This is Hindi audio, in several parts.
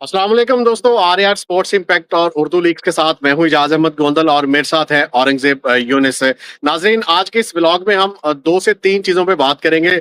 अस्सलाम वालेकुम दोस्तों, आर स्पोर्ट्स इम्पैक्ट और उर्दू लीग के साथ मैं हूं इजाज अहमद गोंदल और मेरे साथ है औरंगजेब यूनिस। नाजरीन, आज के इस व्लॉग में हम दो से तीन चीजों पे बात करेंगे।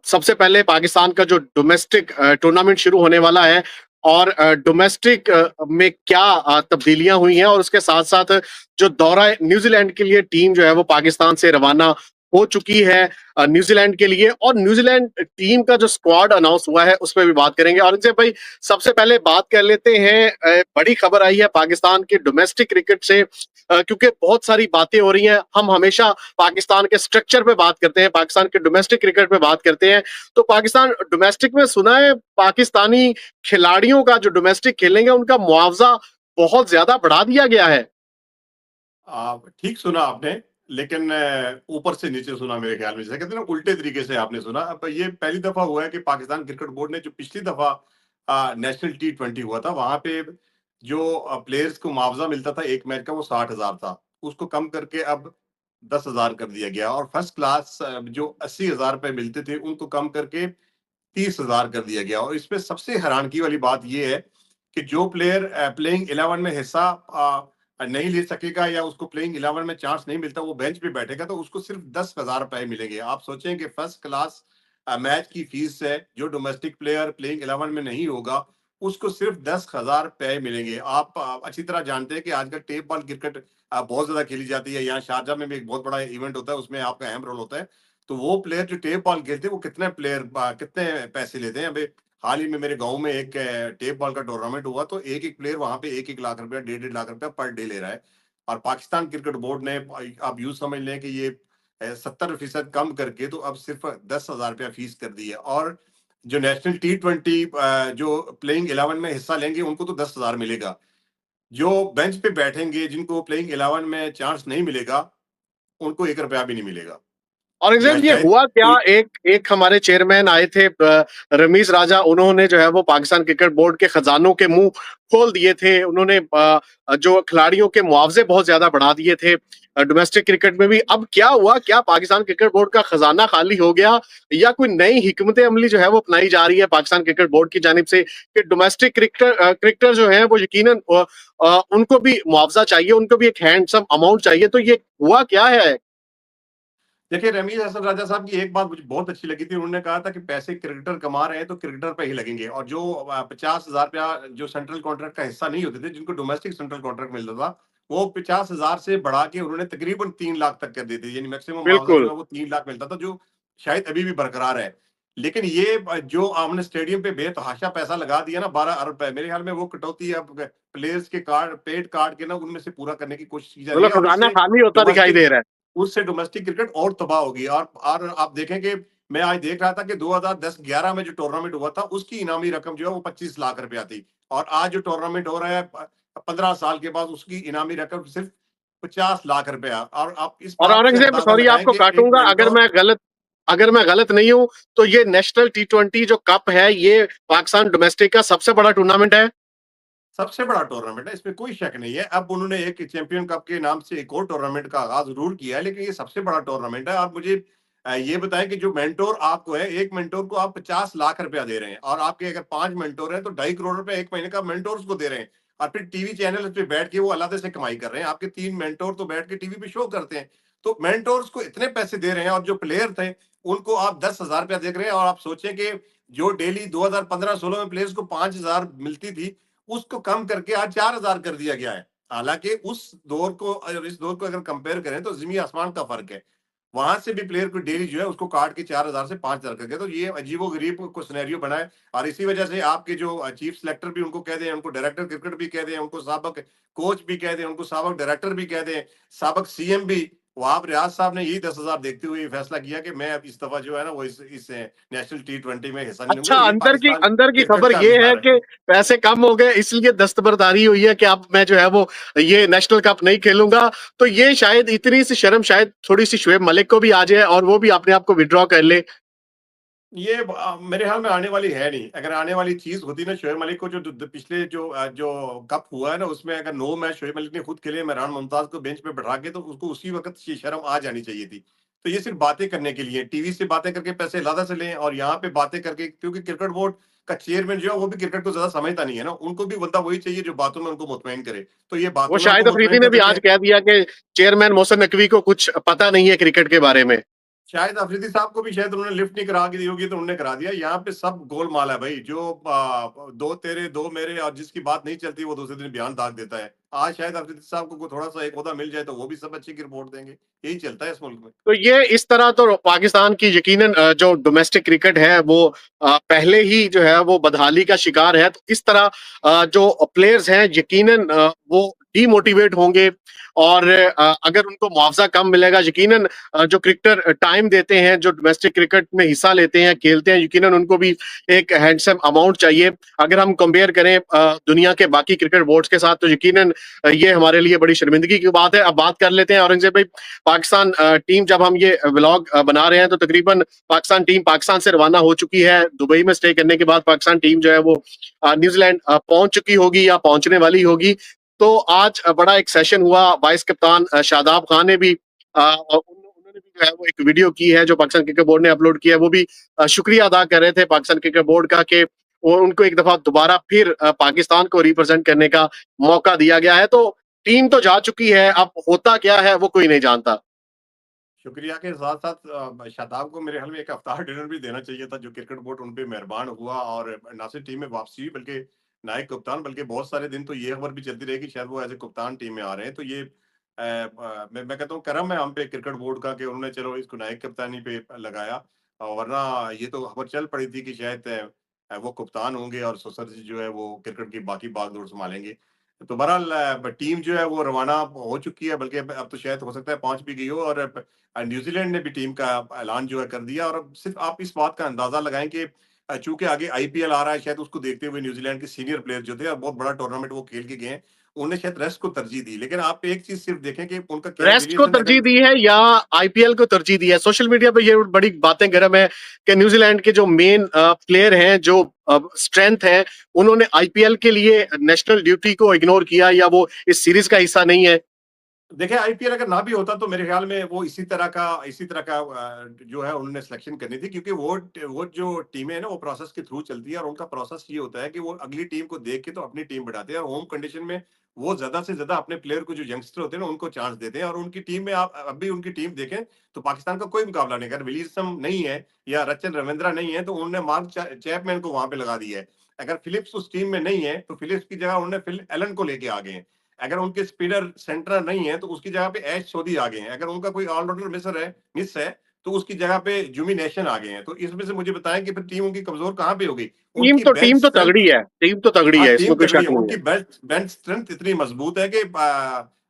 सबसे पहले पाकिस्तान का जो डोमेस्टिक टूर्नामेंट शुरू होने वाला है और डोमेस्टिक में क्या तब्दीलियां हुई हैं, और उसके साथ साथ जो दौरा न्यूजीलैंड के लिए टीम जो है वो पाकिस्तान से रवाना हो चुकी है न्यूजीलैंड के लिए, और न्यूजीलैंड टीम का जो स्क्वाड अनाउंस हुआ है उस पर भी बात करेंगे। औरंगजेब भाई, सबसे पहले बात कर लेते हैं, बड़ी खबर आई है पाकिस्तान के डोमेस्टिक क्रिकेट से, क्योंकि बहुत सारी बातें हो रही हैं। हम हमेशा पाकिस्तान के स्ट्रक्चर पे बात करते हैं, पाकिस्तान के डोमेस्टिक क्रिकेट पे बात करते हैं। तो पाकिस्तान डोमेस्टिक में सुना है पाकिस्तानी खिलाड़ियों का जो डोमेस्टिक खेलेंगे उनका मुआवजा बहुत ज्यादा बढ़ा दिया गया है। ठीक सुना आपने। लेकिन ऊपर से नीचे सुना मेरे ख्याल में, जैसे कहते हैं ना, उल्टे तरीके से आपने सुना। अब ये पहली दफा हुआ है कि पाकिस्तान क्रिकेट बोर्ड ने, जो पिछली दफा नेशनल T20 हुआ था, वहां पे जो प्लेयर्स को मुआवजा मिलता था एक मैच का, वो 60,000 था। उसको कम करके अब 10,000 कर दिया गया। और फर्स्ट क्लास जो 80,000 रुपए मिलते थे, उनको कम करके 30,000 कर दिया गया। और इसमें सबसे हैरानगी वाली बात यह है कि जो प्लेयर प्लेइंग 11 में हिस्सा नहीं ले सकेगा, या उसको प्लेइंग 11 में चांस नहीं मिलता, वो बेंच पे बैठेगा, तो उसको सिर्फ 10,000 रुपए मिलेंगे। आप सोचें कि फर्स्ट क्लास मैच की फीस है, जो डोमेस्टिक प्लेयर प्लेइंग 11 में नहीं होगा, उसको सिर्फ 10,000 रुपए मिलेंगे। आप अच्छी तरह जानते हैं कि आजकल टेप बॉल क्रिकेट बहुत ज्यादा खेली जाती है। यहाँ शारजा में भी एक बहुत बड़ा इवेंट होता है, उसमें आपका अहम रोल होता है। तो वो प्लेयर जो टेप बॉल खेलते हैं, वो कितने पैसे लेते हैं। अभी हाल ही में मेरे गांव में एक टेप बॉल का टूर्नामेंट हुआ, तो एक एक प्लेयर वहां पे 1-1 लाख रुपया, 1.5-1.5 लाख रुपया पर डे ले रहा है। और पाकिस्तान क्रिकेट बोर्ड ने, आप यूं समझ लें कि ये 70% कम करके तो अब सिर्फ 10,000 रुपया फीस कर दी है। और जो नेशनल T20 जो प्लेइंग 11 में हिस्सा लेंगे, उनको तो 10,000 मिलेगा। जो बेंच पे बैठेंगे, जिनको प्लेइंग 11 में चांस नहीं मिलेगा, उनको 1 रुपया भी नहीं मिलेगा। और या एग्जैक्ट ये शायद हुआ क्या, कोई एक एक हमारे चेयरमैन आए थे, रमीज राजा, उन्होंने जो है वो पाकिस्तान क्रिकेट बोर्ड के खजानों के मुंह खोल दिए थे। उन्होंने जो खिलाड़ियों के मुआवजे बहुत ज्यादा बढ़ा दिए थे डोमेस्टिक क्रिकेट में भी। अब क्या हुआ, क्या पाकिस्तान क्रिकेट बोर्ड का खजाना खाली हो गया, या कोई नई हिकमत अमली जो है वो अपनाई जा रही है पाकिस्तान क्रिकेट बोर्ड की जानिब से कि डोमेस्टिक क्रिकेटर जो है वो यकीनन उनको भी मुआवजा चाहिए, उनको भी एक हैंडसम अमाउंट चाहिए। तो ये हुआ क्या है? देखिए, रमीज हसन राजा साहब की एक बात मुझे बहुत अच्छी लगी थी। उन्होंने कहा था कि पैसे क्रिकेटर कमा रहे हैं तो क्रिकेटर पे ही लगेंगे। और जो 50,000 रुपया जो सेंट्रल कॉन्ट्रैक्ट का हिस्सा नहीं होते थे, जिनको डोमेस्टिक सेंट्रल कॉन्ट्रैक्ट मिलता था, वो 50,000 से बढ़ा के उन्होंने तकरीबन 3 लाख तक कर दी थी। यानी मैक्सिमम मुआवजा जो बिल्कुल। है वो 3 लाख मिलता था, जो शायद अभी भी बरकरार है। लेकिन ये जो आपने स्टेडियम पे बेतहाशा पैसा लगा दिया ना, 12 अरब रुपए, मेरे ख्याल में वो कटौती अब प्लेयर्स के कार्ड पेड काट के ना उनमें से पूरा करने की कोशिश की जा रही मतलब है। और खजाना इससे खाली होता दिखाई डोमेस्टिक दे रहा है। उससे डोमेस्टिक क्रिकेट और तबाह होगी। और आप देखें कि मैं आज देख रहा था कि 2010-11 में जो टूर्नामेंट हुआ था, उसकी इनामी रकम जो है वो 25 लाख रुपया थी। और आज जो टूर्नामेंट हो रहा है 15 साल के बाद, उसकी इनामी रकम सिर्फ 50 लाख रुपया। और आप इस और बात से औरंगजेब, अंदाजा सॉरी लगाएं आपको कि एक काटूंगा, मेंटोर। अगर मैं गलत नहीं हूं, तो ये नेशनल T20 जो कप है, ये पाकिस्तान डोमेस्टिक का सबसे बड़ा टूर्नामेंट है। सबसे बड़ा टूर्नामेंट है, इसमें कोई शक नहीं है। अब उन्होंने एक चैंपियन कप के नाम से एक और टूर्नामेंट का आगाज जरूर किया है, लेकिन ये सबसे बड़ा टूर्नामेंट है। आप मुझे ये बताएं कि जो मेंटोर आपको है, एक मेंटोर को आप 50 लाख रुपया दे रहे हैं, और आपके अगर 5 मेंटोर हैं तो 2.5 करोड़ रुपया एक महीने का मेंटोर्स को दे रहे हैं। और फिर टीवी चैनल पे बैठ के वो अलग से कमाई कर रहे हैं। आपके 3 मेंटोर तो बैठ के टीवी पे शो करते हैं। तो मेंटोर्स को इतने पैसे दे रहे हैं, और जो प्लेयर थे उनको आप 10,000 रुपया देख रहे हैं। और आप सोचें कि जो डेली 2015-16 में प्लेयर्स को 5,000 मिलती थी, उसको कम करके आज 4,000 कर दिया गया है। हालांकि उस दौर को और इस दौर को अगर कंपेयर करें, तो जमीन आसमान का फर्क है। वहां से भी प्लेयर को डेली जो है उसको काट के 4,000 से 5,000 कर गया। तो ये अजीबो गरीब को सिनेरियो बनाए। और इसी वजह से आपके जो चीफ सेलेक्टर भी उनको कह दें, उनको डायरेक्टर क्रिकेट भी कह दें, उनको साबक कोच भी कह दें, उनको साबक डायरेक्टर भी कह दें, साबक सीएम भी, वहां पर रियाज साहब ने यही 10,000 देखते हुए फैसला किया कि मैं अब इस दफा जो है ना, वो इस नेशनल T20 में हिस्सा नहीं लूंगा। अच्छा, ये पाकिस्तान अंदर की क्रिकेट खबर का ये है विचार है। कि पैसे कम हो गए, इसलिए दस्तबरदारी हुई है कि अब मैं जो है वो ये नेशनल कप नहीं खेलूंगा। तो ये शायद इतनी सी शर्म शायद थोड़ी सी शुएब मलिक को भी आ जाए और वो भी अपने आप को विड्रॉ कर ले। ये मेरे ख्याल में आने वाली है नहीं। अगर आने वाली चीज होती ना, शोएब मलिक को पिछले जो कप हुआ है ना, उसमें अगर 9 मैच शोएब मलिक ने खुद खेले, इमरान मुमताज को बेंच पे बैठा के, तो उसको उसी वक्त ये शर्म आ जानी चाहिए थी। तो ये सिर्फ बातें करने के लिए, टीवी से बातें करके पैसे लादा से लें, और यहाँ पे बातें करके, क्योंकि क्रिकेट बोर्ड का चेयरमैन जो है वो भी क्रिकेट को ज्यादा समझता नहीं है ना, उनको भी बंदा वही चाहिए जो बातों में उनको मुतमईन करे। तो ये वो बातों में उनको शाहिद अफरीदी मुतमईन ने कर भी देते आज हैं। कह दिया कि चेयरमैन मोहसिन नकवी को कुछ पता नहीं है क्रिकेट के बारे में। शायद अफरीदी साहब को भी शायद उन्होंने लिफ्ट नहीं करा के दी होगी तो उन्होंने करा दिया। यहाँ पे सब गोलमाल है भाई, जो दो तेरे दो मेरे, और जिसकी बात नहीं चलती वो दूसरे दिन बयान दाग देता है। आज शायद अफरीदी साहब को थोड़ा सा एक ओहदा मिल जाए तो वो भी सब अच्छी की रिपोर्ट देंगे। यही चलता है इस मुल्क में। तो ये इस तरह तो पाकिस्तान की यकीनन जो डोमेस्टिक क्रिकेट है वो पहले ही जो है वो बदहाली का शिकार है। तो इस तरह जो प्लेयर्स हैं यकीनन वो डीमोटिवेट होंगे और अगर उनको मुआवजा कम मिलेगा यकीनन जो क्रिकेटर टाइम देते हैं, जो डोमेस्टिक क्रिकेट में हिस्सा लेते हैं, खेलते हैं, यकीनन उनको भी एक हैंडसम अमाउंट चाहिए। अगर हम कंपेयर करें दुनिया के बाकी क्रिकेट बोर्ड्स के साथ तो यकीनन ये हमारे लिए बड़ी शर्मिंदगी की बात है। अब बात कर लेते हैं औरंगजेब भाई, पाकिस्तान टीम, जब हम ये व्लॉग बना रहे हैं तो तकरीबन पाकिस्तान टीम पाकिस्तान से रवाना हो चुकी है। दुबई में स्टे करने के बाद पाकिस्तान टीम जो है वो न्यूजीलैंड पहुंच चुकी होगी या पहुंचने वाली होगी। तो आज बड़ा एक सेशन हुआ, वाइस कप्तान शादाब खान ने भी उन्होंने भी जो है वो एक वीडियो की है जो पाकिस्तान क्रिकेट बोर्ड ने अपलोड किया है। वो भी शुक्रिया अदा कर रहे थे पाकिस्तान क्रिकेट बोर्ड का कि उनको एक दफा दोबारा फिर पाकिस्तान को रिप्रेजेंट करने का मौका दिया गया है। तो टीम तो जा चुकी है, अब होता क्या है वो कोई नहीं जानता। शुक्रिया के साथ-साथ शादाब को मेरे ख्याल में एक अफ्तार डिनर भी देना चाहिए था, जो क्रिकेट बोर्ड उन पे मेहरबान हुआ और ना सिर्फ टीम में वापसी हुई बल्कि नायक कप्तान, बल्कि बहुत सारे दिन तो ये खबर भी चलती रही कि शायद वो एज़ ए कप्तान टीम में आ रहे हैं। तो ये मैं कहता हूँ करम है हम पे क्रिकेट बोर्ड का कि उन्होंने चलो इसको नायक कप्तानी पे लगाया। वरना ये तो खबर चल पड़ी थी कि शायद वो कप्तान होंगे और सुसर जी जो है वो क्रिकेट की बाकी बागडोर संभालेंगे। तो बहरहाल टीम जो है वो रवाना हो चुकी है, बल्कि अब तो शायद हो सकता है पहुँच भी गई हो, और न्यूजीलैंड ने भी टीम का ऐलान जो है कर दिया। और अब सिर्फ आप इस बात का अंदाजा लगाएं कि चूंकि आगे आईपीएल आ रहा है, शायद उसको देखते हुए न्यूजीलैंड के सीनियर प्लेयर जो थे और बहुत बड़ा टूर्नामेंट वो खेल के गए हैं, उन्होंने शायद रेस्ट को तरजीह दी। लेकिन आप एक चीज सिर्फ देखें कि उनका केन रेस्ट को विलियमसन तरजीह अगर दी है या आईपीएल को तरजीह दी है? सोशल मीडिया पे ये बड़ी बातें गर्म है कि न्यूजीलैंड के जो मेन प्लेयर हैं, जो स्ट्रेंथ है, उन्होंने आईपीएल के लिए नेशनल ड्यूटी को इग्नोर किया या वो इस सीरीज का हिस्सा नहीं है। देखिए आईपीएल अगर ना भी होता तो मेरे ख्याल में वो इसी तरह का जो है उन्होंने सिलेक्शन करनी थी, क्योंकि वो जो टीमें हैं ना वो प्रोसेस के थ्रू चलती है, और उनका प्रोसेस ये होता है कि वो अगली टीम को देख के तो अपनी टीम बढ़ाते हैं, और होम कंडीशन में वो ज्यादा से ज्यादा अपने प्लेयर को, जो यंगस्टर होते हैं ना, उनको चांस देते हैं। और उनकी टीम में आप अब भी उनकी टीम देखें तो पाकिस्तान का कोई मुकाबला नहीं, अगर विलियमसन नहीं है या रचन रविंद्रा नहीं है तो उन्होंने मार्क चैपमैन को वहां पे लगा दिया है। अगर फिलिप्स उस टीम में नहीं है तो फिलिप्स की जगह उन्होंने फिल एलन को लेके आ गए हैं। अगर उनके स्पिनर सेंटर नहीं है तो उसकी जगह पे ऐश चौधरी आ गए हैं। अगर उनका कोई ऑलराउंडर मिस है तो उसकी जगह पे जुमी नेशन आ गए हैं। तो इसमें से मुझे बताएं कि फिर टीम उनकी कमजोर कहाँ पे होगी? उनकी टीम बेंच तो स्ट्रेंथ। तगड़ी है, टीम तो तगड़ी हाँ, है, टीम इसमें कोई तगड़ी शक है। नहीं उनकी है। बेंच बेंच स्ट्रेंथ इतनी मजबूत है कि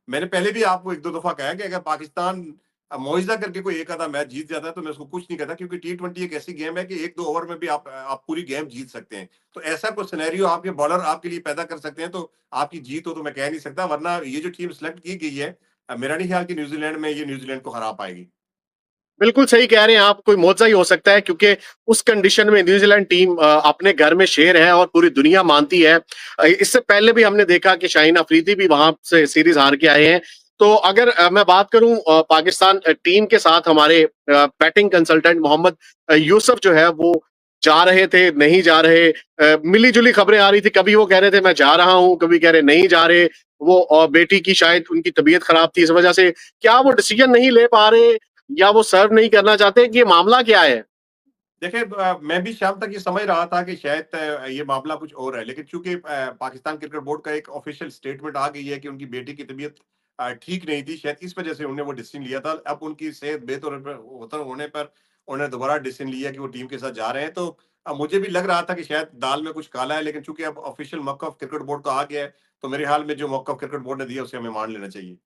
मैंने पहले भी आपको 1-2 दफा कहा है कि अगर पाकिस्तान मुआवजा करके कोई एक आधा मैच जीत जाता है तो मैं उसको कुछ नहीं कहता, क्योंकि टी20 एक ऐसी गेम है कि 1-2 ओवर में भी आप पूरी गेम जीत सकते हैं। तो ऐसा कोई सिनेरियो आपके बॉलर आपके लिए पैदा कर सकते हैं तो आपकी जीत हो तो मैं कह नहीं सकता। वरना ये जो टीम सेलेक्ट की गई है, मेरा नहीं ख्याल कि न्यूजीलैंड में ये न्यूजीलैंड को हरा पाएगी। बिल्कुल सही कह रहे हैं आप, कोई मौजा ही हो सकता है क्योंकि उस कंडीशन में न्यूजीलैंड टीम अपने घर में शेर है और पूरी दुनिया मानती है। इससे पहले भी हमने देखा कि शाहीन अफरीदी भी वहां से सीरीज हार के आए हैं। तो अगर मैं बात करूं पाकिस्तान टीम के साथ, हमारे बैटिंग कंसल्टेंट मोहम्मद यूसुफ जो है वो जा रहे थे, नहीं जा रहे, मिली जुली खबरें आ रही थी, कभी वो कह रहे थे मैं जा रहा हूं, कभी कह रहे नहीं जा रहे। वो बेटी की शायद उनकी तबीयत खराब थी, इस वजह से क्या वो डिसीजन नहीं ले पा रहे या वो सर्व नहीं करना चाहते कि ये मामला क्या है? देखिए मैं भी शाम तक ये समझ रहा था कि शायद ये मामला कुछ और है, लेकिन चूंकि पाकिस्तान क्रिकेट बोर्ड का एक ऑफिशियल स्टेटमेंट आ गई है कि उनकी बेटी की तबीयत ठीक नहीं थी, शायद इस वजह से उन्होंने वो डिसीजन लिया था। अब उनकी सेहत बेहतर होने पर उन्होंने दोबारा डिसीजन लिया कि वो टीम के साथ जा रहे हैं। तो मुझे भी लग रहा था कि शायद दाल में कुछ काला है, लेकिन चूंकि अब ऑफिशियल मौक़िफ़ क्रिकेट बोर्ड का आ गया है तो मेरे ख्याल में जो मौक़िफ़ क्रिकेट बोर्ड ने दिया उसे हमें मान लेना चाहिए।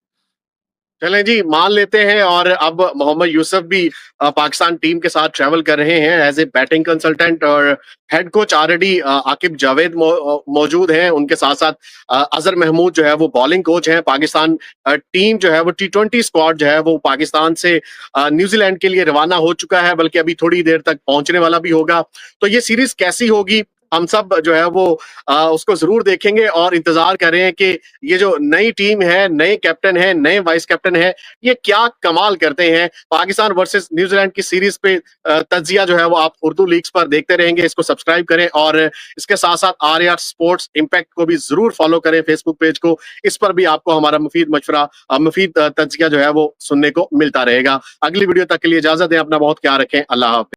चलें जी, मान लेते हैं। और अब मोहम्मद यूसुफ भी पाकिस्तान टीम के साथ ट्रैवल कर रहे हैं एज़ ए बैटिंग कंसल्टेंट, और head coach already Aqib Javed मौजूद हैं। उनके साथ-साथ अज़हर महमूद जो है वो बॉलिंग कोच हैं। पाकिस्तान टीम जो है वो टी20 स्क्वाड जो है वो पाकिस्तान से न्यूज़ीलैंड के लिए रवाना हो चुका है, बल्कि अभी थोड़ी देर तक पहुंचने वाला भी होगा। तो ये सीरीज़ कैसी होगी, हम सब जो है वो उसको ज़रूर देखेंगे और इंतज़ार कर रहे हैं कि ये जो नई टीम है, नए कैप्टन है, नए वाइस कैप्टन है, ये क्या कमाल करते हैं। पाकिस्तान वर्सेस न्यूज़ीलैंड की सीरीज़ पे तज्ज़िया जो है वो आप उर्दू लीग्स पर देखते रहेंगे। इसको सब्सक्राइब करें और इसके साथ-साथ आर-ए-आर स्पोर्ट्स इम्पैक्ट को भी ज़रूर फ़ॉलो करें फेसबुक पेज को। इस पर भी आपको हमारा मुफ़ीद मशवरा मुफ़ीद तज्ज़िया जो है वो सुनने को मिलता रहेगा। अगली वीडियो तक के लिए इजाज़त दें, अपना बहुत ख्याल रखें। अल्लाह हाफ़िज़।